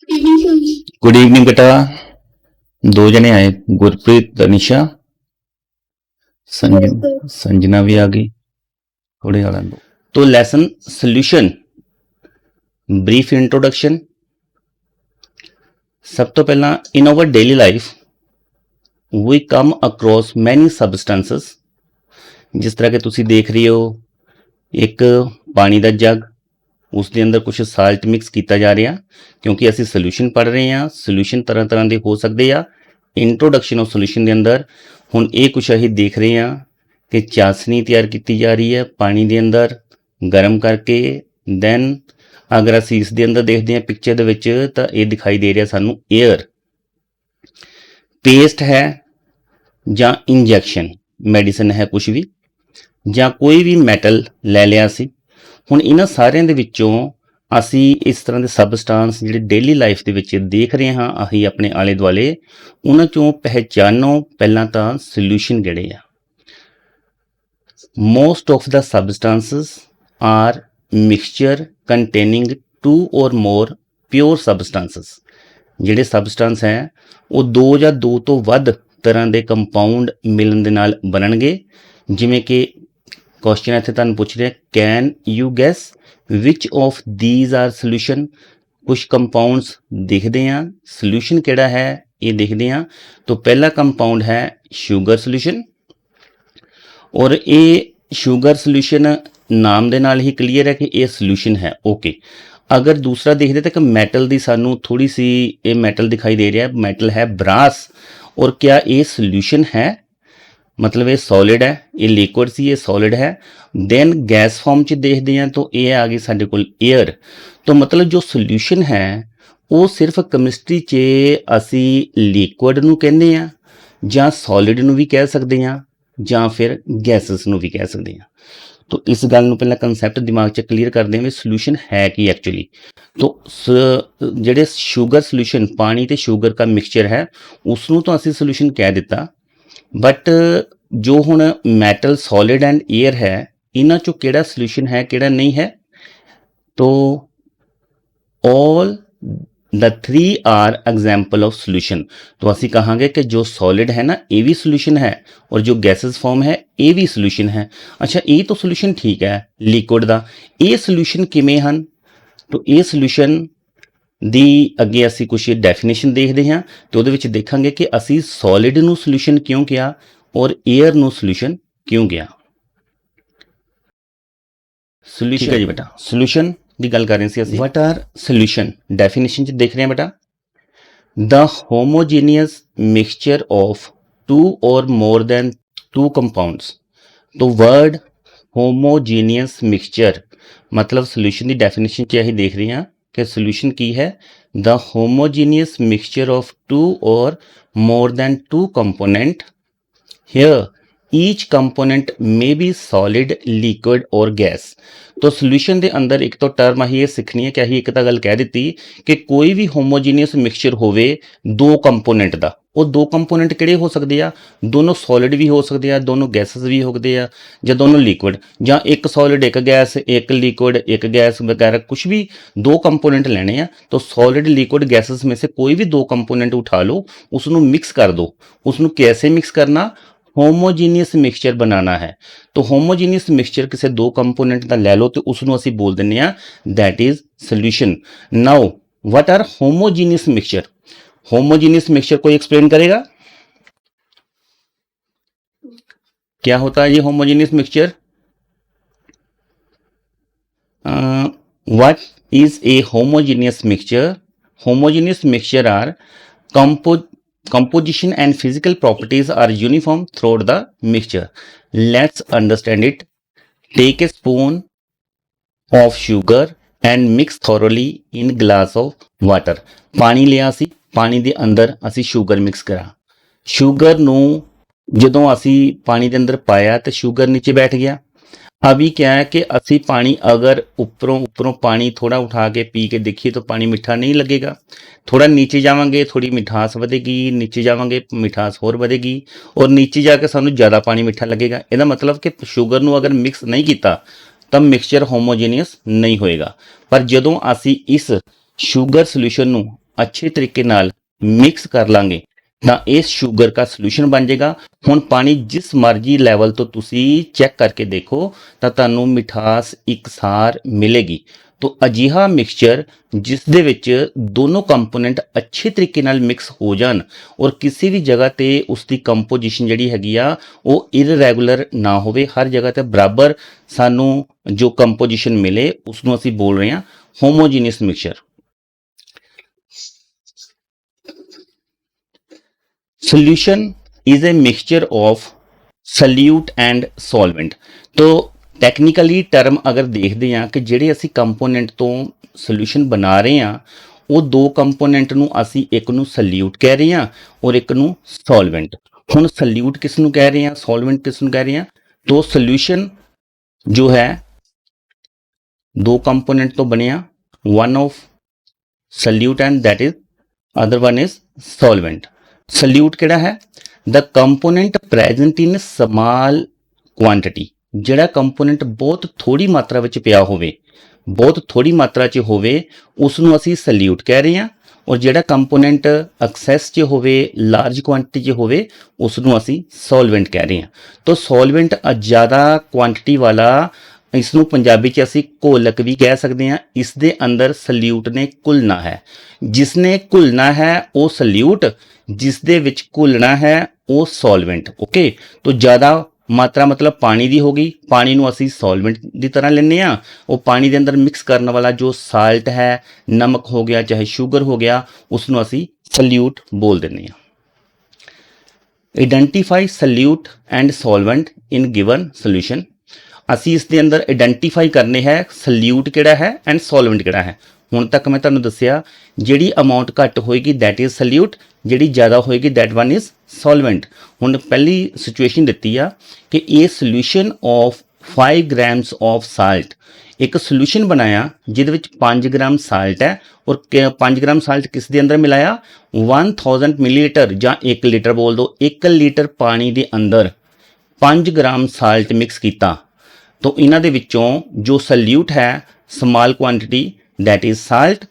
Good evening बेटा। दो जने आए, गुरप्रीत तनिषा, संजना भी आ गई। थोड़े वाला दो तो लेसन सोल्यूशन, ब्रीफ इंट्रोडक्शन। सब तो पहला in our daily life we come across many substances. जिस तरह के तुसी देख रही हो, एक पानी का जग, उसके अंदर कुछ साल्ट मिक्स किया जा रहा, क्योंकि असी सोल्यूशन पढ़ रहे हैं। सोल्यूशन तरह तरह के हो सकते हैं। इंट्रोडक्शन ऑफ सोल्यूशन के अंदर हुण ये कुछ असीं देख रहे हैं कि चासनी तैयार की जा रही है पानी के अंदर गर्म करके। दैन अगर असीं इस दे अंदर देखते हैं पिक्चर दे विच, तां ये दिखाई दे रहा सानू एयर। पेस्ट है जां इंजैक्शन मैडिसन है, कुछ भी जां कोई भी मैटल लै लिया असीं। हुण इन्हां सारिਆਂ ਦੇ ਵਿੱਚੋਂ ਅਸੀਂ ਇਸ ਤਰ੍ਹਾਂ ਦੇ ਸਬਸਟੈਂਸ ਜਿਹੜੇ ਡੇਲੀ ਲਾਈਫ ਦੇ ਵਿੱਚ ਦੇਖ ਰਹੇ ਹਾਂ ਅਸੀਂ ਆਪਣੇ ਆਲੇ ਦੁਆਲੇ, ਉਹਨਾਂ ਚੋਂ ਪਹਿਚਾਨੋ ਪਹਿਲਾਂ ਤਾਂ ਸੋਲੂਸ਼ਨ ਕਿਹੜੇ ਆ। Most of the substances are mixture containing 2 or more pure substances. ਜਿਹੜੇ ਸਬਸਟੈਂਸ ਹੈ ਉਹ 2 ਜਾਂ 2 ਤੋਂ ਵੱਧ ਤਰ੍ਹਾਂ ਦੇ ਕੰਪਾਊਂਡ ਮਿਲਣ ਦੇ ਨਾਲ ਬਣਨਗੇ। ਜਿਵੇਂ ਕਿ क्वेश्चन इत्थे तुहानूं पुछ रहे, can you guess which of these are solution. कुछ कंपाउंड्स दिखते हैं, सोल्यूशन केड़ा है ये देखते हैं। तो पहला कंपाउंड है शुगर सोल्यूशन, और ये शुगर सोल्यूशन नाम दे नाल ही क्लीयर है कि ये सोल्यूशन है। ओके, अगर दूसरा देखते तो कि मैटल की सानू थोड़ी सी ये मैटल दिखाई दे रहा है, मैटल है ब्रास, और क्या ये सोल्यूशन है? मतलब ये सॉलिड है, ये लिक्विड सी, ये सॉलिड है। दैन गैस फॉर्म च देखते हैं तो ये आ गई साडे कोल एयर। तो मतलब जो सोल्यूशन है वो सिर्फ केमिस्ट्री च असी लिक्विड नूं कहंदे आ, जां सॉलिड नूं भी कह सकते हैं, जां फिर गैसेस नूं भी कह सकते हैं। तो इस गल नूं पहला कंसैप्ट दिमाग च क्लीयर करते हैं, सोल्यूशन है कि एक्चुअली। तो जिहड़े शुगर सोल्यूशन, पानी ते शुगर का मिक्सचर है, उसनूं तो असी सोल्यूशन कह दिता। बट जो हुण मैटल, सॉलिड एंड एयर है, इन्हां चों किहड़ा सोल्यूशन है किहड़ा नहीं है? तो all the 3 are example of solution. तो असी कहांगे कि जो सॉलिड है ना, ये भी सोल्यूशन है, और जो गैसेस फॉर्म है ये भी सोल्यूशन है। अच्छा, ये तो सोल्यूशन ठीक है लिक्विड दा, ये सोल्यूशन किवें हन? तो ये सोल्यूशन ਦੀ ਅੱਗੇ ਅਸੀਂ ਕੁਝ ਡੈਫੀਨੇਸ਼ਨ ਦੇਖਦੇ ਹਾਂ, ਤੇ ਉਹਦੇ ਵਿੱਚ ਦੇਖਾਂਗੇ ਕਿ ਅਸੀਂ ਸੋਲਿਡ ਨੂੰ ਸੋਲੂਸ਼ਨ ਕਿਉਂ ਕਿਹਾ ਔਰ 에ਅਰ ਨੂੰ ਸੋਲੂਸ਼ਨ ਕਿਉਂ ਕਿਹਾ। ਸੋਲੂਸ਼ਨ ਜੀ ਬੇਟਾ, ਸੋਲੂਸ਼ਨ ਦੀ ਗੱਲ ਕਰ ਰਹੇ ਸੀ ਅਸੀਂ। What are solution? ਡੈਫੀਨੇਸ਼ਨ ਚ ਦੇਖ ਰਹੇ ਹਾਂ ਬੇਟਾ, the homogeneous mixture of 2 or more than 2 compounds. तो वर्ड होमोजीनियस मिक्सचर मतलब सोल्यूशन की डेफिनेशन च यही देख रहे हैं कि सोल्यूशन की है the homogeneous mixture of 2 or more than 2 component. Here each component may be solid, liquid और गैस। तो सोल्यूशन के अंदर एक तो टर्म अही ये सीखनी है कि अही एक तो गल कह दी कि कोई भी होमोजीनियस मिक्सचर होवे 2 कंपोनेंट का, वो 2 कंपोनेंट किहड़े हो सकते हैं? दोनों सॉलिड भी हो सकते हैं, दोनों गैसेस भी हो सकते हैं, या दोनों लिक्विड, या एक सॉलिड एक गैस, एक लिक्विड एक गैस वगैरह, कुछ भी 2 कंपोनेंट लेने हैं। तो सॉलिड, लिक्विड, गैसेस में से कोई भी 2 कंपोनेंट उठा लो, उसनों मिक्स कर दो। उसनों कैसे मिक्स करना? होमोजीनियस मिक्सचर बनाना है। तो होमोजीनियस मिक्सचर किसी 2 कंपोनेंट का लै लो तो उसनों असीं बोल दिंदे आ that is solution. Now what are homogeneous mixture? Homogeneous mixture कोई एक्सप्लेन करेगा? क्या होता है ये homogeneous mixture? What is a homogeneous mixture? Homogeneous mixture are composition and physical properties are uniform throughout the mixture. Let's understand it. Take a spoon of sugar and mix thoroughly in glass of water. पानी लिया सी, पानी दे अंदर असी sugar mix करा। Sugar नू जदों असी पानी दे अंदर पाया तो शुगर नीचे बैठ गया। अभी क्या है कि असी पानी अगर ऊपरों पानी थोड़ा उठा के पी के देखिए तो पानी मीठा नहीं लगेगा। थोड़ा नीचे जावांगे थोड़ी मिठास बढ़ेगी, नीचे जावांगे मिठास होर बढ़ेगी, और नीचे जाके सानू ज़्यादा पानी मीठा लगेगा। इसका मतलब कि शुगर नू अगर मिक्स नहीं किया तब मिक्सचर होमोजीनियस नहीं होएगा। पर जदों असी इस शुगर सोल्यूशन नू अच्छे तरीके नाल मिक्स कर लांगे ਤਾਂ ਇਸ ਸ਼ੂਗਰ ਦਾ ਸੋਲੂਸ਼ਨ ਬਣ ਜਾਏਗਾ। ਹੁਣ ਪਾਣੀ ਜਿਸ ਮਰਜ਼ੀ ਲੈਵਲ ਤੋਂ ਤੁਸੀਂ ਚੈੱਕ ਕਰਕੇ ਦੇਖੋ ਤਾਂ ਤੁਹਾਨੂੰ ਮਿਠਾਸ ਇਕਸਾਰ ਮਿਲੇਗੀ। ਤੋ ਅਜਿਹਾ ਮਿਕਸਚਰ ਜਿਸ ਦੇ ਵਿੱਚ ਦੋਨੋਂ ਕੰਪੋਨੈਂਟ ਅੱਛੇ ਤਰੀਕੇ ਨਾਲ ਮਿਕਸ ਹੋ ਜਾਣ ਔਰ ਕਿਸੇ ਵੀ ਜਗ੍ਹਾ ਤੇ ਉਸ ਦੀ ਕੰਪੋਜੀਸ਼ਨ ਜਿਹੜੀ ਹੈਗੀ ਆ ਉਹ ਇਰਰੈਗੂਲਰ ਨਾ ਹੋਵੇ, ਹਰ ਜਗ੍ਹਾ ਤੇ ਬਰਾਬਰ ਸਾਨੂੰ ਜੋ ਕੰਪੋਜੀਸ਼ਨ ਮਿਲੇ ਉਸ ਨੂੰ ਅਸੀਂ ਬੋਲ ਰਹੇ ਹਾਂ homogeneous mixture. Solution is a mixture of solute and solvent. तो टैक्नीकली टर्म अगर देखते हैं कि ਜਿਹੜੇ ਅਸੀਂ ਕੰਪੋਨੈਂਟ ਤੋਂ ਸੋਲੂਸ਼ਨ ਬਣਾ ਰਹੇ ਹਾਂ ਉਹ ਦੋ ਕੰਪੋਨੈਂਟ ਨੂੰ ਅਸੀਂ ਇੱਕ ਨੂੰ ਸੋਲਿਊਟ ਕਹਿ ਰਹੇ ਹਾਂ ਔਰ ਇੱਕ ਨੂੰ ਸੋਲਵੈਂਟ। ਹੁਣ ਸੋਲਿਊਟ ਕਿਸ ਨੂੰ ਕਹਿ ਰਹੇ ਹਾਂ, ਸੋਲਵੈਂਟ ਕਿਸ ਨੂੰ ਕਹਿ ਰਹੇ ਹਾਂ? तो ਸੋਲੂਸ਼ਨ ਜੋ ਹੈ ਦੋ ਕੰਪੋਨੈਂਟ ਤੋਂ ਬਣਿਆ, one of solute and that is other one is solvent। Solute ਕਿਹੜਾ ਹੈ? The component present in small quantity, ਜਿਹੜਾ ਕੰਪੋਨੈਂਟ ਬਹੁਤ ਥੋੜੀ ਮਾਤਰਾ ਵਿੱਚ ਪਿਆ ਹੋਵੇ, ਬਹੁਤ ਥੋੜੀ ਮਾਤਰਾ 'ਚ ਹੋਵੇ ਉਸ ਨੂੰ ਅਸੀਂ ਸੋਲਿਊਟ ਕਹਿ ਰਹੇ ਹਾਂ ਔਰ ਜਿਹੜਾ ਕੰਪੋਨੈਂਟ ਐਕਸੈਸ 'ਚ ਹੋਵੇ, ਲਾਰਜ ਕੁਆਂਟੀਟੀ 'ਚ ਹੋਵੇ ਉਸ ਨੂੰ ਅਸੀਂ ਸੋਲਵੈਂਟ ਕਹਿ ਰਹੇ ਹਾਂ। ਤਾਂ ਸੋਲਵੈਂਟ ਜ਼ਿਆਦਾ ਕੁਆਂਟੀਟੀ ਵਾਲਾ, ਇਸ ਨੂੰ ਪੰਜਾਬੀ 'ਚ ਅਸੀਂ ਘੋਲਕ ਵੀ ਕਹਿ ਸਕਦੇ ਹਾਂ। ਇਸ ਦੇ ਅੰਦਰ ਸੋਲਿਊਟ ਨੇ ਘੁਲਣਾ ਹੈ, ਜਿਸ ਨੇ ਘੁਲਣਾ ਹੈ ਉਹ ਸੋਲਿਊਟ, ਜਿਸ ਦੇ ਵਿੱਚ ਘੁਲਣਾ ਹੈ ਉਹ ਸੋਲਵੈਂਟ। ਓਕੇ, तो ਜ਼ਿਆਦਾ ਮਾਤਰਾ ਮਤਲਬ ਪਾਣੀ ਦੀ ਹੋ ਗਈ, ਪਾਣੀ ਨੂੰ ਅਸੀਂ ਸੋਲਵੈਂਟ ਦੀ ਤਰ੍ਹਾਂ ਲੈਂਦੇ ਹਾਂ। ਉਹ ਪਾਣੀ ਦੇ ਅੰਦਰ ਮਿਕਸ ਕਰਨ ਵਾਲਾ ਜੋ ਸਾਲਟ ਹੈ, ਨਮਕ ਹੋ ਗਿਆ ਚਾਹੇ ਸ਼ੂਗਰ ਹੋ ਗਿਆ, ਉਸ ਨੂੰ ਅਸੀਂ ਸੋਲਿਊਟ ਬੋਲ ਦਿੰਦੇ ਹਾਂ। Identify solute and solvent in given solution. ਅਸੀਂ ਇਸ ਦੇ ਅੰਦਰ ਆਈਡੈਂਟੀਫਾਈ ਕਰਨੇ ਹੈ ਸੋਲਿਊਟ ਕਿਹੜਾ ਹੈ ਐਂਡ ਸੋਲਵੈਂਟ ਕਿਹੜਾ ਹੈ। ਹੁਣ ਤੱਕ ਮੈਂ ਤੁਹਾਨੂੰ ਦੱਸਿਆ ਜਿਹੜੀ ਅਮਾਉਂਟ ਘੱਟ ਹੋਏਗੀ ਦੈਟ ਇਜ਼ ਸੋਲਿਊਟ, ਜਿਹੜੀ ਜ਼ਿਆਦਾ ਹੋਏਗੀ ਦੈਟ ਵਨ ਇਜ਼ ਸੋਲਵੈਂਟ। ਹੁਣ ਪਹਿਲੀ ਸਿਚੁਏਸ਼ਨ ਦਿੱਤੀ ਆ ਕਿ ਇਹ solution of 5 grams of salt, ਇੱਕ ਸੋਲੂਸ਼ਨ ਬਣਾਇਆ ਜਿਹਦੇ ਵਿੱਚ 5 ਗ੍ਰਾਮ ਸਾਲਟ ਹੈ ਔਰ 5 ਗ੍ਰਾਮ ਸਾਲਟ ਕਿਸ ਦੇ ਅੰਦਰ ਮਿਲਾਇਆ? 1000 ਮਿਲੀਲੀਟਰ ਜਾਂ 1 ਲੀਟਰ ਬੋਲ ਦੋ, 1 ਲੀਟਰ ਪਾਣੀ ਦੇ ਅੰਦਰ 5 ਗ੍ਰਾਮ ਸਾਲਟ ਮਿਕਸ ਕੀਤਾ। तो इन्हां दे विच्चों जो सल्यूट है small quantity that is salt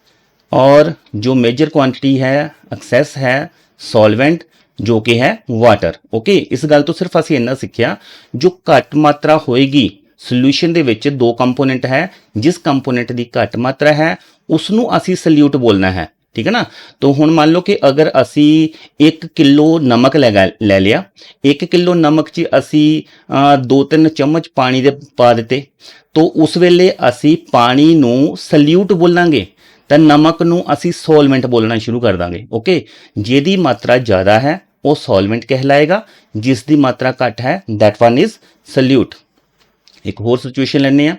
और जो मेजर क्वांटिटी है एक्सेस है सॉल्वेंट जो कि है वाटर। ओके, इस गल तो सिर्फ असीं इन्ना सीखिया जो घट मात्रा होएगी सोल्यूशन दे विच दो कंपोनेंट है, जिस कंपोनेंट की घट मात्रा है उसनूं असीं सल्यूट बोलना है। ठीक है ना। तो हुण मान लो कि अगर असी 1 किलो नमक ले लिया, 1 किलो नमक च असी 2-3 चम्मच पानी दे पा दिते, तो उस वेले असी पानी नू सल्यूट बोलांगे तो नमक नू असी सॉल्वेंट बोलना शुरू कर दांगे। ओके, जिहदी मात्रा ज़्यादा है वो सॉल्वेंट कहलाएगा, जिसकी मात्रा घट है दैट वन इज सल्यूट। एक होर सिचुएशन लैने आ,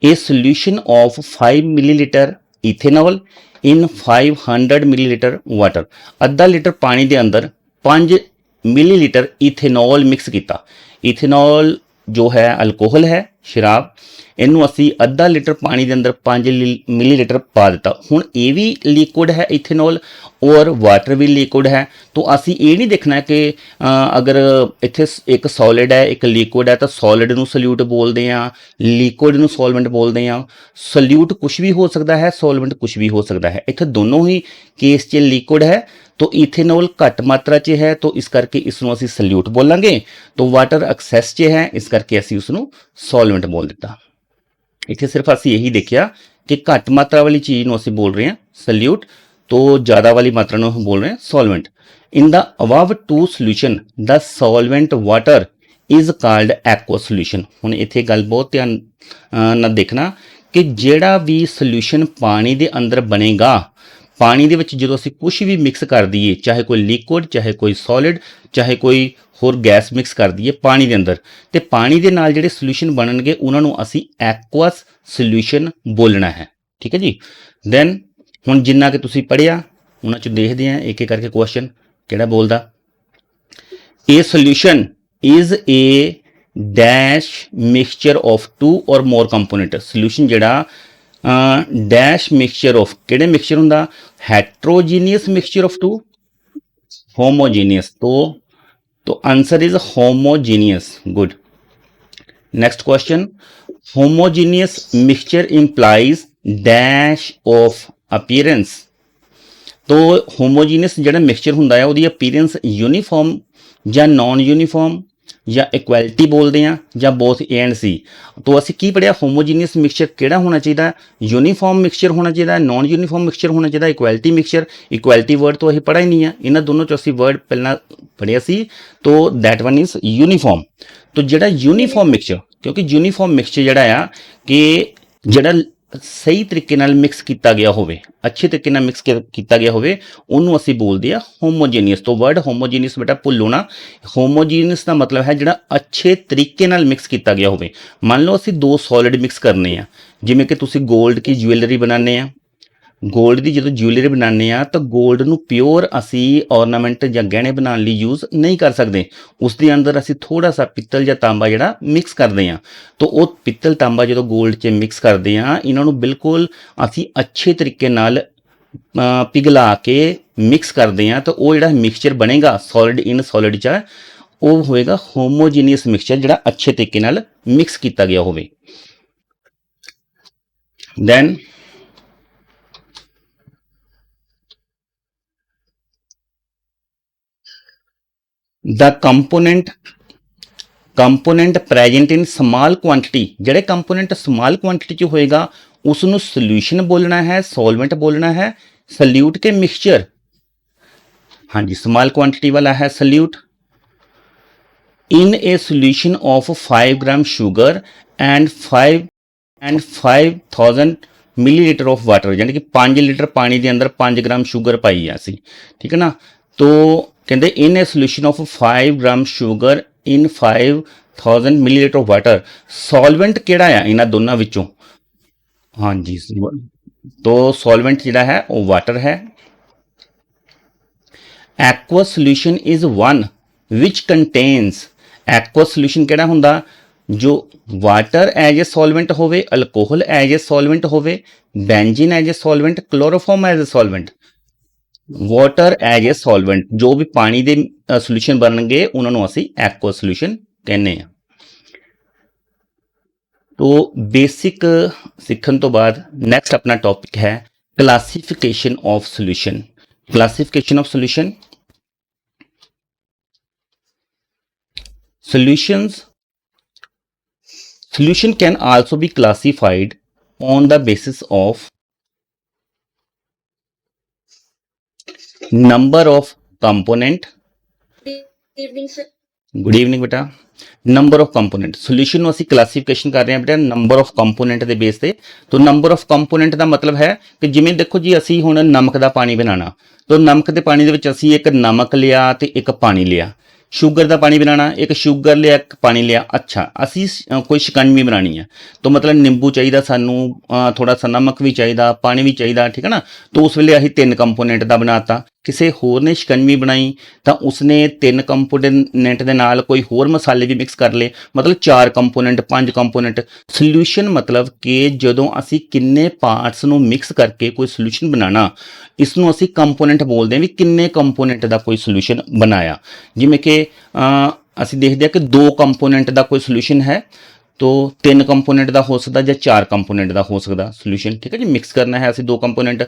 a solution of 5 millilitre ethanol in 500 millilitre water. अद्धा लीटर पानी के अंदर 5 मिलीलीटर इथेनॉल मिक्स किया। इथेनॉल जो है अल्कोहल है, शराब, इनू असी अद्धा लीटर पानी के अंदर 5 मिलीलीटर पा दिता। हुण ये भी लिक्विड है इथेनॉल और वाटर भी लिक्विड है, तो असी ये नहीं देखना कि अगर इत्थे एक सॉलिड है एक लिक्विड है तो सॉलिड नू सल्यूट बोलते हैं, लिक्विड नू सॉल्वेंट बोलते हैं। सल्यूट कुछ भी हो सकता है, सॉल्वेंट कुछ भी हो सकता है। इत्थे दोनों ही केस च लिक्विड है, तो इथेनॉल घट मात्रा च है तो इस करके इसनू असी सल्यूट बोलांगे, तो वाटर एक्सैस च है इस करके असी उसनू सॉल्वेंट बोल दिता। इत्थे सिर्फ असी यही देखिया कि घट मात्रा वाली चीज़ नू असी बोल रहे हैं सल्यूट, तो ज़्यादा वाली मात्रा नू बोल रहे हैं solvent. In the above two solution the solvent water is called aqua solution. हुण इत्थे गल बहुत ध्यान नाल देखना कि जिहड़ा भी सोल्यूशन पानी दे अंदर बनेगा, पानी दे विच जदों असीं कुछ भी मिक्स कर दईए, चाहे कोई लिक्विड चाहे कोई सॉलिड चाहे कोई होर गैस मिक्स कर दईए पानी दे अंदर, ते पानी दे नाल जिहड़े सोल्यूशन बनणगे उन्हां नूं असीं एक्वस सोल्यूशन बोलना है। ठीक है जी। दैन हुण जिन्ना कि तुसीं पढ़िया उन्हां चों देखदे हां एक एक करके क्वेश्चन किहड़ा बोलदा। A solution is a dash mixture of 2 or more component. Solution जिहड़ा डैश मिक्सचर ऑफ किहड़े मिक्सचर हुंदा? Heterogeneous mixture of 2, homogeneous. तो answer is homogeneous. Good. Next question, homogeneous mixture implies dash of appearance. तो homogeneous ਜਿਹੜਾ mixture ਹੁੰਦਾ ਹੈ ਉਹਦੀ appearance uniform ਜਾਂ ਨਾਨ ਯੂਨੀਫਾਰਮ ਜਾਂ ਇਕੁਐਲਿਟੀ ਬੋਲਦੇ ਆ ਜਾਂ ਬੋਥ ਏ ਐਂਡ ਸੀ। तो ਅਸੀਂ ਕੀ ਪੜਿਆ ਹੋਮੋਜੀਨੀਅਸ ਮਿਕਸਚਰ ਕਿਹੜਾ ਹੋਣਾ ਚਾਹੀਦਾ, ਯੂਨੀਫਾਰਮ ਮਿਕਸਚਰ ਹੋਣਾ ਚਾਹੀਦਾ, ਨਾਨ ਯੂਨੀਫਾਰਮ ਮਿਕਸਚਰ ਹੋਣਾ ਚਾਹੀਦਾ, ਇਕੁਐਲਿਟੀ ਮਿਕਸਚਰ। ਇਕੁਐਲਿਟੀ ਵਰਡ ਤੋਂ ਅਸੀਂ ਪੜ੍ਹਾ ਹੀ ਨਹੀਂ ਆ, ਇਹਨਾਂ ਦੋਨੋਂ ਚੋਂ ਅਸੀਂ ਵਰਡ ਪਹਿਲਾਂ ਪੜ੍ਹਿਆ ਸੀ। तो दैट वन इज यूनीफॉर्म। तो ਜਿਹੜਾ यूनीफॉर्म मिक्सचर, क्योंकि यूनीफॉर्म मिक्सचर ਜਿਹੜਾ ਆ ਕਿ ਜਿਹੜਾ ਸਹੀ ਤਰੀਕੇ ਨਾਲ ਮਿਕਸ ਕੀਤਾ ਗਿਆ ਹੋਵੇ, ਅੱਛੇ ਤਰੀਕੇ ਨਾਲ ਮਿਕਸ ਕੀਤਾ ਗਿਆ ਹੋਵੇ, ਉਹਨੂੰ ਅਸੀਂ ਬੋਲਦੇ ਆ ਹੋਮੋਜੀਨੀਅਸ। ਤੋਂ ਵਰਡ ਹੋਮੋਜੀਨੀਅਸ ਬੇਟਾ ਭੁੱਲੋ ਨਾ, ਹੋਮੋਜੀਨੀਅਸ ਦਾ ਮਤਲਬ ਹੈ ਜਿਹੜਾ ਅੱਛੇ ਤਰੀਕੇ ਨਾਲ ਮਿਕਸ ਕੀਤਾ ਗਿਆ ਹੋਵੇ। ਮੰਨ ਲਓ ਅਸੀਂ ਦੋ ਸੋਲਿਡ ਮਿਕਸ ਕਰਨੇ ਆ, ਜਿਵੇਂ ਕਿ ਤੁਸੀਂ 골ਡ ਕੀ ਜੁਐਲਰੀ ਬਣਾਉਂਦੇ ਆ, 골ਡ ਦੀ ਜਦੋਂ ਜੁਐਲਰੀ ਬਣਾਉਂਦੇ ਆ ਤਾਂ 골ਡ ਨੂੰ ਪਿਓਰ ਅਸੀਂ ਔਰਨਾਮੈਂਟ ਜਾਂ ਗਹਿਣੇ ਬਣਾਉਣ ਲਈ ਯੂਜ਼ ਨਹੀਂ ਕਰ ਸਕਦੇ, ਉਸ ਦੇ ਅੰਦਰ ਅਸੀਂ ਥੋੜਾ ਸਾ ਪਿੱਤਲ ਜਾਂ ਤਾਂਬਾ ਜਿਹੜਾ ਮਿਕਸ ਕਰਦੇ ਆ। ਤਾਂ ਉਹ ਪਿੱਤਲ ਤਾਂਬਾ ਜਦੋਂ 골ਡ 'ਚ ਮਿਕਸ ਕਰਦੇ ਆ, ਇਹਨਾਂ ਨੂੰ ਬਿਲਕੁਲ ਅਸੀਂ ਅੱਛੇ ਤਰੀਕੇ ਨਾਲ ਪਿਘਲਾ ਕੇ ਮਿਕਸ ਕਰਦੇ ਆ, ਤਾਂ ਉਹ ਜਿਹੜਾ ਮਿਕਸਚਰ ਬਣੇਗਾ ਸੋਲਿਡ ਇਨ ਸੋਲਿਡ 'ਚ, ਉਹ ਹੋਏਗਾ ਹੋਮੋਜੀਨੀਅਸ ਮਿਕਸਚਰ ਜਿਹੜਾ ਅੱਛੇ ਤਰੀਕੇ ਨਾਲ ਮਿਕਸ ਕੀਤਾ ਗਿਆ ਹੋਵੇ। Then the component present in small quantity, ਜਿਹੜੇ component small quantity ਚ ਹੋਏਗਾ ਉਸ ਨੂੰ solution ਬੋਲਣਾ ਹੈ, solvent ਬੋਲਣਾ ਹੈ, solute ਕੇ mixture। ਹਾਂਜੀ, small quantity ਵਾਲਾ ਹੈ solute। in a solution of 5 gram sugar and 5000 millilitre of water, यानी कि 5 लीटर पानी के अंदर 5 ग्राम शुगर पाई है असी, ठीक है ना। तो कहते in a solution of 5 gram sugar in 5000 millilitre of water, solvent केड़ा है इन्हां दोनों विचों? हाँ जी, तो सॉल्वेंट जिहड़ा है वो वाटर है। Aqua solution is one which contains, aqua solution केड़ा हुंदा जो वाटर एज ए सॉल्वेंट होवे, अल्कोहल एज ए सॉल्वेंट होवे, benzene as a solvent, chloroform as a solvent. Water as a solvent, जो भी पानी के सोल्यूशन बनणगे उन्होंने असी एक्वा सोल्यूशन कहने हैं। तो बेसिक सीखण तो बाद नैक्सट अपना टॉपिक है classification of solution. Classification of solution, solution can also be classified on the basis of number of component। Good evening बेटा। नंबर ऑफ कंपोनेंट, सोल्यूशन ਨੂੰ ਅਸੀਂ ਕਲਾਸੀਫਿਕੇਸ਼ਨ ਕਰ ਰਹੇ ਹਾਂ ਬੇਟਾ ਨੰਬਰ ਆਫ ਕੰਪੋਨੈਂਟ ਦੇ ਬੇਸ ਤੇ। तो ਨੰਬਰ ਆਫ ਕੰਪੋਨੈਂਟ ਦਾ ਮਤਲਬ ਹੈ ਕਿ ਜਿਵੇਂ ਦੇਖੋ ਜੀ ਅਸੀਂ ਹੁਣ ਨਮਕ ਦਾ ਪਾਣੀ ਬਣਾਉਣਾ, तो ਨਮਕ ਦੇ ਪਾਣੀ ਦੇ ਵਿੱਚ ਅਸੀਂ ਇੱਕ ਨਮਕ ਲਿਆ ਤੇ ਇੱਕ ਪਾਣੀ ਲਿਆ। ਸ਼ੂਗਰ ਦਾ ਪਾਣੀ ਬਣਾਉਣਾ, ਇੱਕ ਸ਼ੂਗਰ ਲਿਆ ਇੱਕ ਪਾਣੀ ਲਿਆ। ਅੱਛਾ, ਅਸੀਂ ਕੋਈ ਸ਼ਿਕੰਜਵੀ ਬਣਾਉਣੀ ਹੈ, तो मतलब ਨਿੰਬੂ ਚਾਹੀਦਾ ਸਾਨੂੰ, ਥੋੜਾ ਸਾ ਨਮਕ ਵੀ ਚਾਹੀਦਾ, ਪਾਣੀ ਵੀ ਚਾਹੀਦਾ, ਠੀਕ ਹੈ ਨਾ। तो उस ਵੇਲੇ ਅਸੀਂ 3 ਕੰਪੋਨੈਂਟ ਦਾ ਬਣਾਤਾ। ਕਿਸੇ ਹੋਰ ਨੇ ਸ਼ਿਕੰਜਵੀ ਬਣਾਈ ਤਾਂ ਉਸਨੇ 3 ਕੰਪੋਨੈਂਟ ਦੇ ਨਾਲ ਕੋਈ ਹੋਰ ਮਸਾਲੇ ਵੀ ਮਿਕਸ ਕਰ ਲਏ, मतलब 4 ਕੰਪੋਨੈਂਟ 5 ਕੰਪੋਨੈਂਟ। ਸੋਲੂਸ਼ਨ मतलब ਕਿ ਜਦੋਂ ਅਸੀਂ ਕਿੰਨੇ ਪਾਰਟਸ ਨੂੰ ਮਿਕਸ ਕਰਕੇ ਕੋਈ ਸੋਲੂਸ਼ਨ ਬਣਾਉਣਾ, ਇਸ ਨੂੰ ਅਸੀਂ ਕੰਪੋਨੈਂਟ ਬੋਲਦੇ ਹਾਂ ਵੀ ਕਿੰਨੇ ਕੰਪੋਨੈਂਟ ਦਾ ਕੋਈ ਸੋਲੂਸ਼ਨ ਬਣਾਇਆ। ਜਿਵੇਂ ਕਿ ਅਸੀਂ ਦੇਖਦੇ ਹਾਂ ਕਿ 2 ਕੰਪੋਨੈਂਟ ਦਾ ਕੋਈ ਸੋਲੂਸ਼ਨ ਹੈ, तो 3 ਕੰਪੋਨੈਂਟ ਦਾ ਹੋ ਸਕਦਾ ਜਾਂ 4 ਕੰਪੋਨੈਂਟ ਦਾ ਹੋ ਸਕਦਾ ਸੋਲੂਸ਼ਨ, ਠੀਕ ਹੈ ਜੀ। ਮਿਕਸ ਕਰਨਾ ਹੈ ਅਸੀਂ 2 ਕੰਪੋਨੈਂਟ,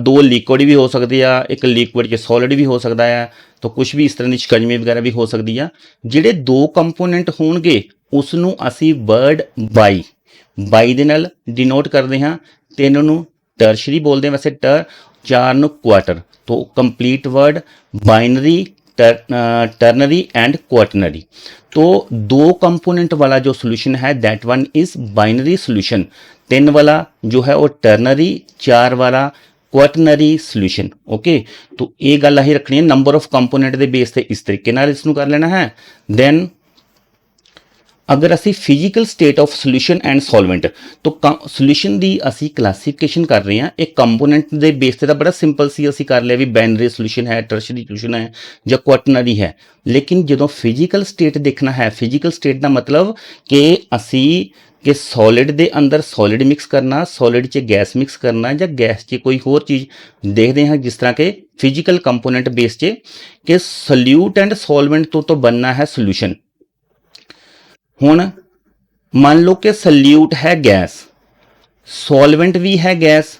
2 ਲਿਕੁਇਡ ਵੀ ਹੋ ਸਕਦੇ ਆ, ਇੱਕ ਲਿਕੁਇਡ 'ਚ ਸੋਲਿਡ ਵੀ ਹੋ ਸਕਦਾ ਹੈ, ਤਾਂ ਕੁਝ ਵੀ ਇਸ ਤਰ੍ਹਾਂ ਦੀ ਸ਼ਿਕੰਜਵੀ ਵਗੈਰਾ ਵੀ ਹੋ ਸਕਦੀ ਆ। ਜਿਹੜੇ 2 ਕੰਪੋਨੈਂਟ ਹੋਣਗੇ ਉਸ ਨੂੰ ਅਸੀਂ ਵਰਡ ਬਾਈ ਦੇ ਨਾਲ ਡਿਨੋਟ ਕਰਦੇ ਹਾਂ। 3 ਨੂੰ ਟਰਸ਼ਰੀ ਬੋਲਦੇ ਹਾਂ ਵੈਸੇ 4 ਨੂੰ ਕੁਆਟਰ। तो complete word binary, ternary and quaternary. तो 2 कंपोनेंट वाला जो सोल्यूशन है that one is binary solution. 3 वाला जो है वो टर्नरी, 4 वाला क्वाटनरी सोल्यूशन। ओके, तो ये गल असीं रखनी है। नंबर ऑफ कंपोनेंट के बेस से इस तरीके नाल इसनूं कर लेना है। दैन अगर असी physical state of solution and solvent, तो सोल्यूशन की असी क्लासीफिकेशन कर रहे हैं एक कंपोनेंट के बेस से। तो बड़ा सिंपल सी असी कर लिया भी बाइनरी सोल्यूशन है, टर्शरी सोल्यूशन है या क्वाटनरी है। लेकिन जो फिजिकल स्टेट देखना है, फिजिकल स्टेट का मतलब कि असी कि सॉलिड के अंदर सॉलिड मिक्स करना, सॉलिड च गैस मिक्स करना या गैस च कोई होर चीज़ देखते हैं, जिस तरह के फिजिकल कंपोनेंट बेस च कि सोल्यूट एंड सॉल्वेंट तो बनना है सोल्यूशन। हुण मान लो कि सल्यूट है गैस, सॉल्वेंट भी है गैस,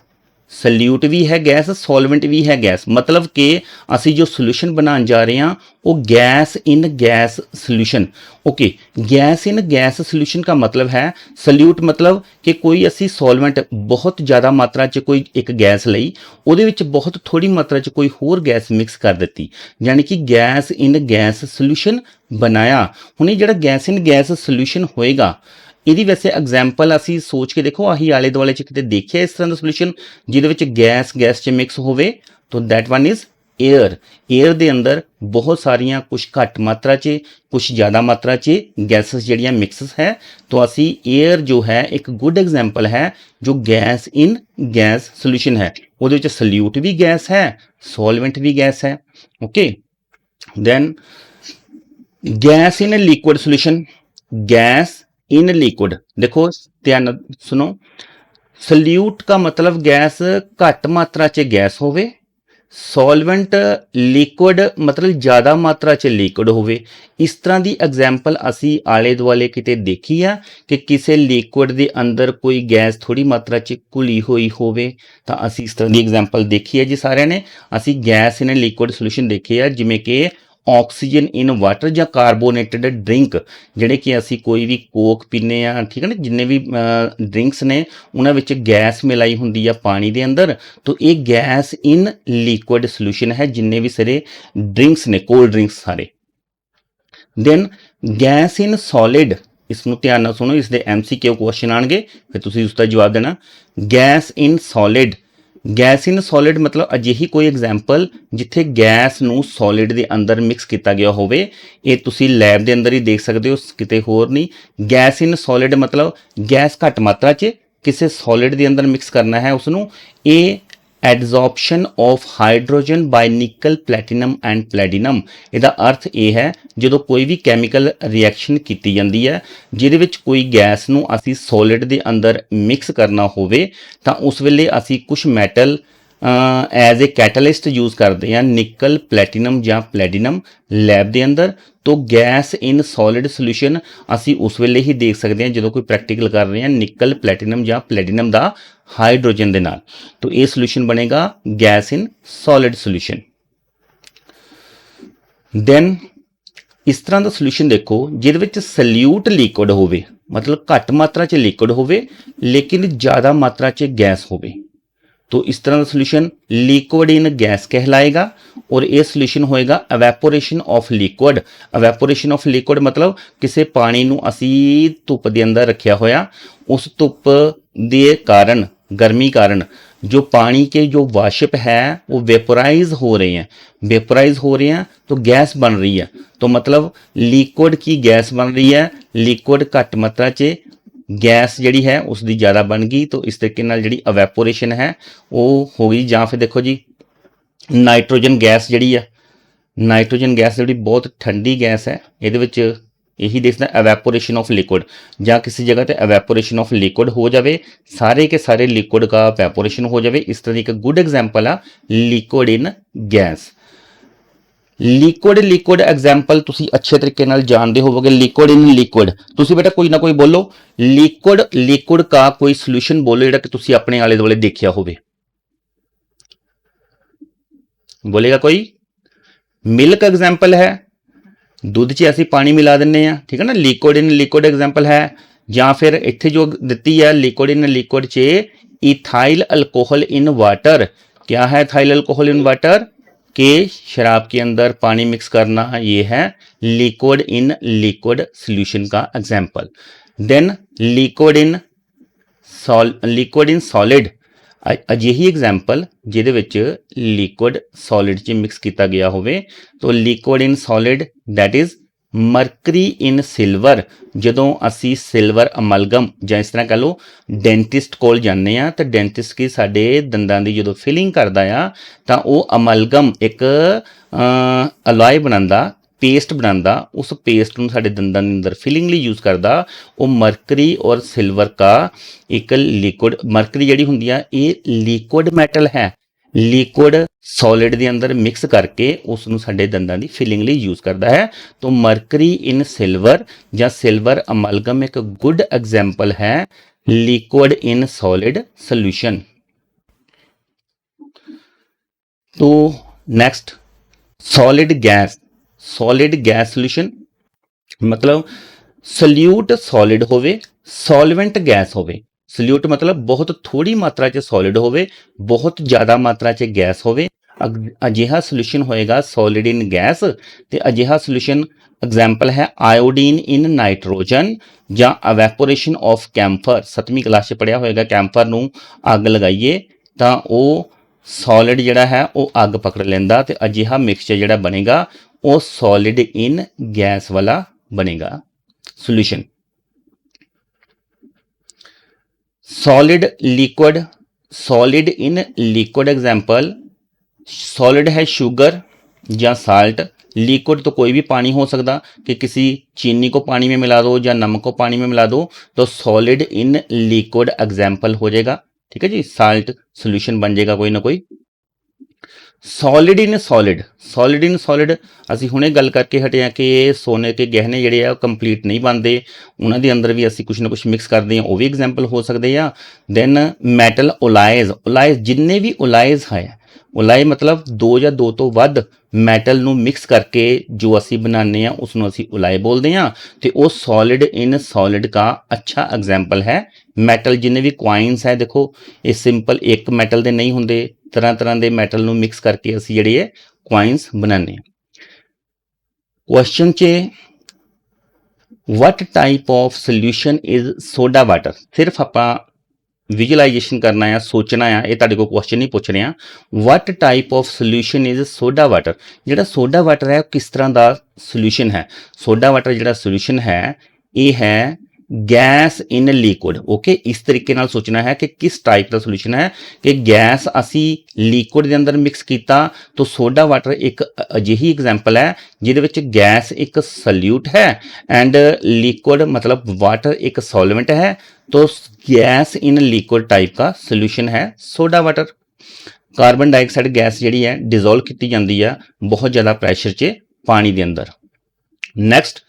ਸਲਿਊਟ ਵੀ ਹੈ ਗੈਸ, ਸੋਲਵੈਂਟ ਵੀ ਹੈ ਗੈਸ। ਮਤਲਬ ਕਿ ਅਸੀਂ ਜੋ ਸੋਲੂਸ਼ਨ ਬਣਾਉਣ ਜਾ ਰਹੇ ਹਾਂ ਉਹ gas in gas solution. Okay, gas in gas solution का मतलब है सल्यूट मतलब कि कोई असी सॉल्वेंट बहुत ज़्यादा मात्रा च कोई एक गैस लई ਉਹਦੇ ਵਿੱਚ बहुत थोड़ी मात्रा च कोई होर गैस मिक्स कर ਦਿੱਤੀ, यानी कि गैस इन गैस सोल्यूशन बनाया। ਹੁਣ ਇਹ ਜਿਹੜਾ गैस इन गैस सोल्यूशन होएगा ਇਹਦੀ ਵੈਸੇ ਐਗਜ਼ਾਮਪਲ ਅਸੀਂ ਸੋਚ ਕੇ ਦੇਖੋ, ਆਹੀ ਆਲੇ ਦੁਆਲੇ ਚ ਕਿਤੇ ਦੇਖਿਆ ਇਸ ਤਰ੍ਹਾਂ ਦਾ ਸੋਲੂਸ਼ਨ ਜਿਹਦੇ ਵਿੱਚ ਗੈਸ ਗੈਸ ਚ ਮਿਕਸ ਹੋਵੇ, ਤਾਂ that one is air. Air ਦੇ ਅੰਦਰ ਬਹੁਤ ਸਾਰੀਆਂ ਕੁਝ ਘੱਟ ਮਾਤਰਾ 'ਚ ਕੁਝ ਜ਼ਿਆਦਾ ਮਾਤਰਾ 'ਚ ਗੈਸਸ ਜਿਹੜੀਆਂ ਮਿਕਸਸ ਹੈ। तो ਅਸੀਂ एयर जो है एक गुड एग्जाम्पल है जो गैस इन गैस सोल्यूशन है। ਉਹਦੇ ਵਿੱਚ सल्यूट भी गैस है, सॉल्वेंट भी गैस है। Okay, then gas in liquid solution. Gas in liquid, देखो ध्यान सुनो, सल्यूट का मतलब गैस घट मात्रा च गैस होवे, सॉल्वेंट लिक्विड मतलब ज़्यादा मात्रा च लिक्विड होवे। इस तरह की एग्जाम्पल असी आले दुआले किते देखी है कि किसी लिक्विड के अंदर कोई गैस थोड़ी मात्रा च घुली हुई होवे, तो असी इस तरह की एग्जाम्पल देखी है जी सारिਆਂ ने। असी गैस इन लिक्विड सोल्यूशन देखे है, जिमें कि ऑक्सीजन इन वाटर या कार्बोनेटेड ड्रिंक, ਜਿਹੜੇ ਕਿ ਅਸੀਂ ਕੋਈ ਵੀ ਕੋਕ ਪੀਨੇ ਆ, ਠੀਕ ਹੈ ਨਾ, ਜਿੰਨੇ ਵੀ ਡਰਿੰਕਸ ਨੇ ਉਹਨਾਂ ਵਿੱਚ ਗੈਸ ਮਿਲਾਈ ਹੁੰਦੀ ਆ ਪਾਣੀ ਦੇ ਅੰਦਰ, ਤਾਂ ਇਹ ਗੈਸ ਇਨ ਲਿਕੁਇਡ ਸੋਲੂਸ਼ਨ ਹੈ ਜਿੰਨੇ ਵੀ ਸਾਰੇ ਡਰਿੰਕਸ ਨੇ, ਕੋਲਡ ਡਰਿੰਕਸ ਸਾਰੇ। ਦੈਨ ਗੈਸ ਇਨ ਸੋਲਿਡ, ਇਸ ਨੂੰ ਧਿਆਨ ਨਾਲ ਸੁਣੋ, ਇਸ ਦੇ MCQ ਕੁਐਸਚਨ ਆਣਗੇ, ਫਿਰ ਤੁਸੀਂ ਉਸ ਦਾ ਜਵਾਬ ਦੇਣਾ। ਗੈਸ ਇਨ ਸੋਲਿਡ, ਗੈਸ ਇਨ ਸੋਲਿਡ मतलब ਅਜਿਹੀ ਕੋਈ ਐਗਜ਼ਾਮਪਲ ਜਿੱਥੇ ਗੈਸ ਨੂੰ ਸੋਲਿਡ ਦੇ ਅੰਦਰ ਮਿਕਸ ਕੀਤਾ ਗਿਆ ਹੋਵੇ। ਇਹ ਤੁਸੀਂ ਲੈਬ ਦੇ ਅੰਦਰ ਹੀ ਦੇਖ ਸਕਦੇ ਹੋ, ਕਿਤੇ ਹੋਰ ਨਹੀਂ। ਗੈਸ ਇਨ ਸੋਲਿਡ मतलब ਗੈਸ ਘੱਟ ਮਾਤਰਾ 'ਚ ਕਿਸੇ ਸੋਲਿਡ ਦੇ ਅੰਦਰ ਮਿਕਸ ਕਰਨਾ ਹੈ ਉਸਨੂੰ। ਇਹ ਐਡਜ਼ੋਰਪਸ਼ਨ ਆਫ ਹਾਈਡਰੋਜਨ ਬਾਈ ਨਿਕਲ ਪਲੈਟੀਨਮ ਐਂਡ ਪਲੈਟੀਨਮ। ਇਹਦਾ ਅਰਥ ਇਹ ਹੈ ਜਦੋਂ ਕੋਈ ਵੀ ਕੈਮੀਕਲ ਰਿਐਕਸ਼ਨ ਕੀਤੀ ਜਾਂਦੀ ਹੈ ਜਿਹਦੇ ਵਿੱਚ ਕੋਈ ਗੈਸ ਨੂੰ ਅਸੀਂ ਸੋਲਿਡ ਦੇ ਅੰਦਰ ਮਿਕਸ ਕਰਨਾ ਹੋਵੇ, ਤਾਂ ਉਸ ਵੇਲੇ ਅਸੀਂ ਕੁਝ metal as a catalyst use करते हैं, निकल प्लैटिनम ਜਾਂ प्लैटिनम लैब ਦੇ ਅੰਦਰ। तो गैस इन सॉलिड सोल्यूशन ਅਸੀਂ ਉਸ ਵੇਲੇ ਹੀ ਦੇਖ ਸਕਦੇ ਹਾਂ ਜਦੋਂ ਕੋਈ ਪ੍ਰੈਕਟੀਕਲ ਕਰ ਰਹੇ ਹਾਂ ਨਿਕਲ ਪਲੈਟੀਨਮ ਜਾਂ ਪਲੈਟੀਨਮ ਦਾ ਹਾਈਡਰੋਜਨ ਦੇ ਨਾਲ। तो ਇਹ ਸੋਲੂਸ਼ਨ ਬਣੇਗਾ gas in solid solution. Then ਇਸ ਤਰ੍ਹਾਂ ਦਾ ਸੋਲੂਸ਼ਨ ਦੇਖੋ ਜਿਹਦੇ ਵਿੱਚ ਸਲਿਊਟ ਲਿਕੁਇਡ ਹੋਵੇ, मतलब ਘੱਟ ਮਾਤਰਾ 'ਚ ਲਿਕੁਇਡ ਹੋਵੇ ਲੇਕਿਨ ਜ਼ਿਆਦਾ ਮਾਤਰਾ 'ਚ गैस ਹੋਵੇ, तो इस तरह का सोल्यूशन लिक्विड इन गैस कहलाएगा। और ये सोल्यूशन होएगा एवैपोरेशन ऑफ लिक्विड। एवैपोरेशन ऑफ लिक्विड मतलब किसी पानी नूं असी धुप दे अंदर रखिया होया, उस धुप दे कारण, गर्मी कारण जो पानी के जो वाष्प है वो वेपोराइज हो रहे हैं, वेपोराइज हो रहे हैं तो गैस बन रही है। तो मतलब लिक्विड की गैस बन रही है, लिक्विड घट मात्रा च गैस ਜਿਹੜੀ है उसकी ज़्यादा बन गई। तो इस तरीके नाल ਜਿਹੜੀ एवैपोरेशन है वो हो गई। ਜਾਂ फिर देखो जी नाइट्रोजन गैस ਜਿਹੜੀ ਆ, नाइट्रोजन गैस ਜਿਹੜੀ बहुत ठंडी गैस है, ਇਹਦੇ ਵਿੱਚ यही देखना एवैपोरेशन ऑफ लिक्विड, ਜਾਂ किसी जगह पे एवैपोरेशन ऑफ लिक्विड हो जाए, सारे के सारे लिक्विड का एवैपोरेशन हो जाए। इस तरह की गुड एग्जाम्पल आ liquid in gas. Liquid liquid example तुसी अच्छे तरीके नाल जानते होवोगे। लिक्विड इन लिक्विड तुसी बेटा कोई ना कोई बोलो, लिक्विड लिक्विड का कोई सोल्यूशन बोलो जिहड़ा कि तुसी अपने आले दुआले देखिया होवे। बोलेगा कोई? मिल्क एग्जाम्पल है, दूध च असीं पानी मिला दिंने आ, ठीक है ना, लिक्विड इन लिक्विड एग्जाम्पल है। ਜਾਂ फिर इत्थे जो दित्ती है लिक्विड इन लिक्विड च इथाइल अल्कोहल इन वाटर। क्या है इथाइल अल्कोहल इन वाटर? के शराब के अंदर पानी मिक्स करना, ये है लिक्विड इन लिक्विड सॉल्यूशन का example. Then liquid in solid, अजिही एग्जाम्पल जिहदे विच लिक्विड सॉलिड च मिक्स किया गया होवे। तो liquid in solid that is mercury in silver. ਜਦੋਂ ਅਸੀਂ ਸਿਲਵਰ ਅਮਲਗਮ ਜਾਂ ਇਸ ਤਰ੍ਹਾਂ ਕਹ ਲਓ ਡੈਂਟਿਸਟ ਕੋਲ ਜਾਂਦੇ ਆ ਤਾਂ ਡੈਂਟਿਸਟ ਕੀ ਸਾਡੇ ਦੰਦਾਂ ਦੀ ਜਦੋਂ ਫਿਲਿੰਗ ਕਰਦਾ ਆ ਤਾਂ ਉਹ ਅਮਲਗਮ ਇੱਕ ਅਲੋਏ ਬਣਾਉਂਦਾ, पेस्ट बनाता, उस पेस्ट ਨੂੰ ਸਾਡੇ ਦੰਦਾਂ ਦੇ ਅੰਦਰ ਫਿਲਿੰਗ ਲਈ ਯੂਜ਼ ਕਰਦਾ। ਉਹ ਮਰਕਰੀ ਔਰ ਸਿਲਵਰ का एक लिक्विड, मरकरी ਜਿਹੜੀ ਹੁੰਦੀ ਆ ਇਹ ਲਿਕੁਇਡ ਮੈਟਲ ਹੈ, लिक्विड सॉलिड के अंदर मिक्स करके उसनों साडे दंदां दी फिलिंग लई यूज़ करता है। तो मरकरी इन सिल्वर या सिल्वर अमलगम एक गुड एग्जाम्पल है लिक्विड इन सॉलिड सोल्यूशन। तो नेक्स्ट सॉलिड गैस सोल्यूशन मतलब सल्यूट सॉलिड होवे सॉल्वेंट गैस होवे। सल्यूट मतलब बहुत थोड़ी मात्रा च सॉलिड होवे बहुत ज़्यादा मात्रा च गैस होवे। अजिहा सोल्यूशन होएगा सॉलिड इन गैस ते अजिहा सोल्यूशन एग्जाम्पल है आयोडीन इन नाइट्रोजन ਜਾਂ एवैपोरेशन ऑफ कैंफर। 7वीं क्लास 'ਚ पढ़िया होएगा कैंफर ਨੂੰ ਅੱਗ ਲਗਾਈਏ ਤਾਂ ਉਹ सॉलिड ਜਿਹੜਾ ਹੈ ਉਹ ਅੱਗ ਪਕੜ ਲੈਂਦਾ ਤੇ ਅਜਿਹਾ ਮਿਕਸਚਰ ਜਿਹੜਾ ਬਣੇਗਾ ਉਹ सॉलिड इन गैस वाला बनेगा solution. Solid in liquid example solid है शुगर या साल्ट। लिक्विड तो कोई भी पानी हो सकता कि किसी चीनी को पानी में मिला दो या नमक को पानी में मिला दो तो सॉलिड इन लिक्विड एग्जाम्पल हो जाएगा। ठीक है जी, साल्ट सोल्यूशन बन जाएगा कोई ना कोई। सॉलिड इन सॉलिड ਅਸੀਂ ਹੁਣੇ ਗੱਲ ਕਰਕੇ ਹਟੇ ਆ ਕਿ ਇਹ ਸੋਨੇ के गहने ਜਿਹੜੇ ਆ ਕੰਪਲੀਟ ਨਹੀਂ ਬਣਦੇ ਉਹਨਾਂ ਦੇ ਅੰਦਰ ਵੀ ਅਸੀਂ ਕੁਝ ਨਾ ਕੁਝ ਮਿਕਸ ਕਰਦੇ ਆ ਉਹ ਵੀ ਐਗਜ਼ਾਮਪਲ ਹੋ ਸਕਦੇ ਆ। ਦੈਨ ਮੈਟਲ ਓਲਾਇਜ਼ ਜਿੰਨੇ ਵੀ ਓਲਾਇਜ਼ ਹੈ ओलाए मतलब दो या दो तो वध मैटल नू मिक्स करके जो असी बनाने उसनों असी ओलाए बोलते हैं तो वो सॉलिड इन सॉलिड का अच्छा एग्जाम्पल है। मैटल जिन्ने भी क्वाइंस है देखो ये सिंपल एक मैटल दे नहीं होंगे तरह तरह के मैटल नू मिक्स करके असी जिहड़े क्वाइंस बनाने। क्वेश्चन च what type of solution is soda water सिर्फ आपां विजुलाइजेशन करना है सोचना है ये तुहाडे कोल क्वेश्चन नहीं पूछ रहे हैं। What type of solution is soda water जिहड़ा सोडा वाटर है किस तरह का सोल्यूशन है। सोडा वाटर जिहड़ा सोल्यूशन है ये है गैस इन लिक्विड। ओके इस तरीके नाल सोचना है कि किस टाइप का सोल्यूशन है कि गैस असी लिक्विड के अंदर मिक्स किया तो सोडा वाटर एक अजिही एग्जाम्पल है जिहदे विच गैस एक सल्यूट है एंड लिक्विड मतलब वाटर एक सॉल्वेंट है तो गैस इन लिक्विड टाइप का सोल्यूशन है soda water. Carbon dioxide gas जिहड़ी है डिजोल्व की जाती है बहुत ज़्यादा प्रैशर च पानी के अंदर। नैक्सट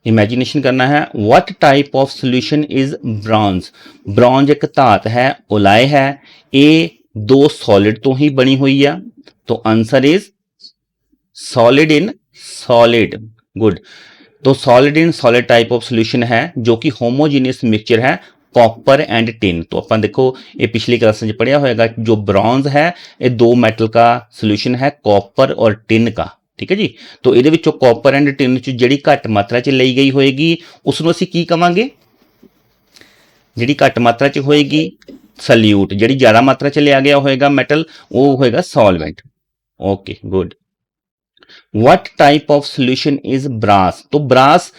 इमेजिनेशन करना है what type of solution is bronze एक धात है ओलाए है ये दो सॉलिड तो ही बनी हुई है तो answer is solid in solid. Good तो solid in solid type of solution है जो कि होमोजीनियस मिक्सचर है कॉपर एंड टिन। तो अपन देखो ये पिछली क्लास में पढ़िया होगा जो ब्रॉन्ज है ये दो मेटल का सोल्यूशन है कॉपर और टिन का। ठीक है जी तो ये कॉपर एंड टिन जी घट मात्रा च ली गई होएगी उसनों असीं की कवांगे जी घट मात्रा च होएगी सल्यूट जी ज़्यादा मात्रा च लिया गया होएगा मेटल वो होएगा solvent. Okay good. What type of solution is brass तो ब्रास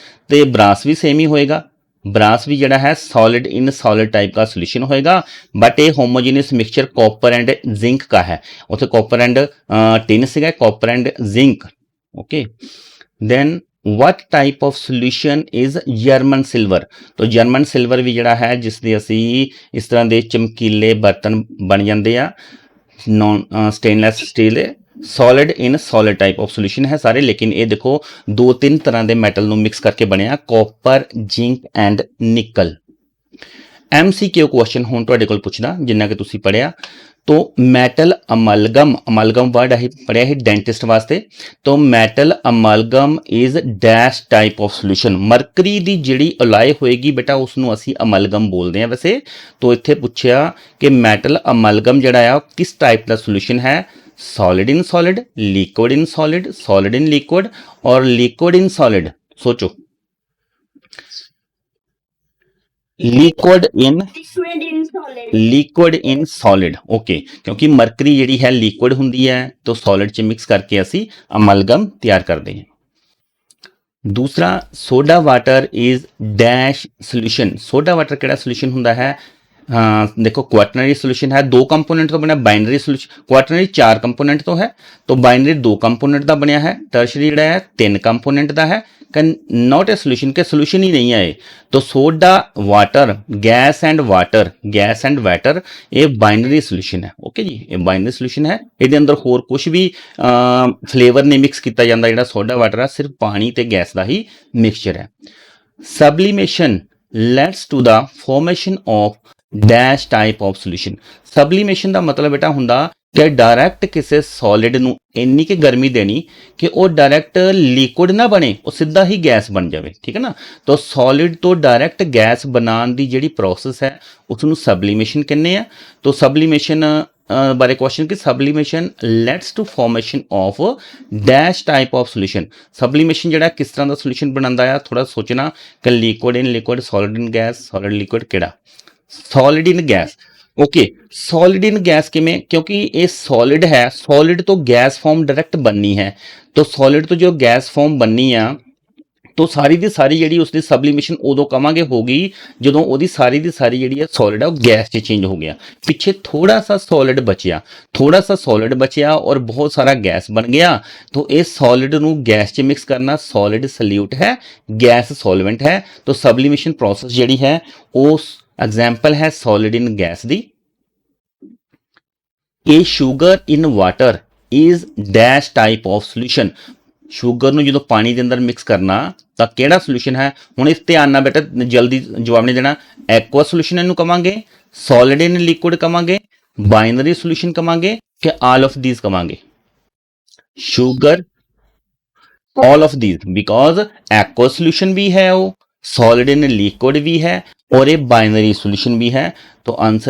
भी सेम ही होएगा ब्रास भी जड़ा है सॉलिड इन सॉलिड टाइप का सोल्यूशन होएगा बट ये homogeneous mixture copper and zinc का है उसे कॉपर एंड टिन से copper and zinc. Okay then what type of solution is German silver तो जर्मन सिल्वर भी जड़ा है जिसके असी इस तरह के चमकीले बर्तन बन जाते हैं non stainless steel solid in solid type of solution है सारे लेकिन ये देखो दो तीन तरह के मैटल मिक्स करके बनया कॉपर जिंक एंड निकल। MCQ क्वेश्चन हुण तुहाडे कोल पुछदा जिन्ना कि तुसीं पढ़िया तो मैटल अमलगम वर्ड असीं पढ़िया ही डेंटिस्ट वास्ते तो metal amalgam is dash type of solution mercury की जिहड़ी अलाय होएगी बेटा उसनूं असीं अमलगम बोलते हैं वैसे तो इत्थे पुछया कि मैटल अमलगम जिहड़ा आ किस टाइप का सोल्यूशन है solid in solid liquid in solid solid in liquid और लिक्विड इन सॉलिड। सोचो लिक्विड इन सॉलिड। ओके क्योंकि मरकरी जिहड़ी है लिक्विड हुंदी है तो सॉलिड च मिक्स करके असी अमलगम तैयार करते हैं। दूसरा soda water is dash solution soda water किहड़ा सोल्यूशन हुंदा है हाँ देखो क्वाटरनरी सोल्यूशन है दो कंपोनेंट तो बनया बाइनरी सोल्यूशन क्वाटरनरी 4 कंपोनेंट तो है तो बाइनरी 2 कंपोनेंट का बनया है टर्शरी जिहड़ा है 3 कंपोनेंट का है कैन नॉट ए सोल्यूशन के सोल्यूशन ही नहीं है तो soda water gas and water ये बाइनरी सोल्यूशन है। ओके जी ये बाइनरी सोल्यूशन है ये अंदर होर कुछ भी फ्लेवर नहीं मिक्स किया जाता जिहड़ा सोडा वाटर है सिर्फ पानी ते गैस का ही मिक्सचर है। Sublimation leads to the formation of dash type of solution sublimation का मतलब बेटा हुंदा ਕਿ ਡਾਇਰੈਕਟ ਕਿਸੇ ਸੋਲਿਡ ਨੂੰ ਇੰਨੀ ਕਿ ਗਰਮੀ ਦੇਣੀ ਕਿ ਉਹ ਡਾਇਰੈਕਟ ਲਿਕੁਇਡ ਨਾ ਬਣੇ, ਉਹ ਸਿੱਧਾ ਹੀ ਗੈਸ ਬਣ ਜਾਵੇ, ਠੀਕ ਹੈ ਨਾ। ਤਾਂ ਸੋਲਿਡ ਤੋਂ ਡਾਇਰੈਕਟ ਗੈਸ ਬਣਾਉਣ ਦੀ ਜਿਹੜੀ ਪ੍ਰੋਸੈਸ ਹੈ ਉਸ ਨੂੰ ਸਬਲੀਮੇਸ਼ਨ ਕਹਿੰਦੇ ਆ। ਤਾਂ ਸਬਲੀਮੇਸ਼ਨ ਬਾਰੇ ਕੁਐਸਚਨ ਕਿ sublimation leads to formation of dash type of solution. Sublimation ਜਿਹੜਾ ਕਿਸ ਤਰ੍ਹਾਂ ਦਾ ਸੋਲੂਸ਼ਨ ਬਣਾਉਂਦਾ ਆ, ਥੋੜਾ ਸੋਚਣਾ ਕਿ ਲਿਕੁਇਡ ਇਨ ਲਿਕੁਇਡ, ਸੋਲਿਡ ਇਨ ਗੈਸ, ਸੋਲਿਡ ਲਿਕੁਇਡ, ਕਿਹੜਾ ਸੋਲਿਡ ਇਨ ਗੈਸ। ਓਕੇ, ਸੋਲਿਡ ਇਨ ਗੈਸ ਕਿਵੇਂ, ਕਿਉਂਕਿ ਇਹ ਸੋਲਿਡ ਹੈ, ਸੋਲਿਡ ਤੋਂ ਗੈਸ ਫਾਰਮ ਡਾਇਰੈਕਟ ਬਣਨੀ ਹੈ। ਤਾਂ ਸੋਲਿਡ ਤੋਂ ਜੋ ਗੈਸ ਫਾਰਮ ਬਣਨੀ ਆ तो सारी दी सारी जी उसकी सबलीमेशन उदों कवांगे होगी जो वो सारी दी सारी जी सॉलिड है गैस च चेंज हो गया। पिछे थोड़ा सा सॉलिड बचिया, थोड़ा सा सॉलिड बचिया और बहुत सारा गैस बन गया। तो ये सॉलिड नू गैस च मिक्स करना, सॉलिड सल्यूट है, गैस सॉल्वेंट है। तो सबलीमेशन प्रोसेस जी है उस एग्जाम्पल है solid in gas the. A sugar in water is dash type of solution. Sugar ਨੂੰ ਜਦੋਂ ਪਾਣੀ ਦੇ ਅੰਦਰ ਮਿਕਸ ਕਰਨਾ ਤਾਂ ਕਿਹੜਾ ਸੋਲੂਸ਼ਨ ਹੈ। ਹੁਣ ਇਸ ਧਿਆਨ ਨਾਲ ਬੇਟਾ ਜਲਦੀ ਜਵਾਬ ਨਹੀਂ ਦੇਣਾ। ਐਕੁਆ ਸੋਲੂਸ਼ਨ ਇਹਨੂੰ ਕਵਾਂਗੇ, ਸੋਲਿਡ ਇਨ ਲਿਕੁਇਡ ਕਵਾਂਗੇ, ਬਾਈਨਰੀ ਸੋਲੂਸ਼ਨ ਕਵਾਂਗੇ ਕਿ ਆਲ ਆਫ ਥੀਸ ਕਵਾਂਗੇ। Sugar all of these because aqua solution भी है, वो सॉलिड इन लिक्विड भी है और ये बाइनरी सोल्यूशन भी है। तो आंसर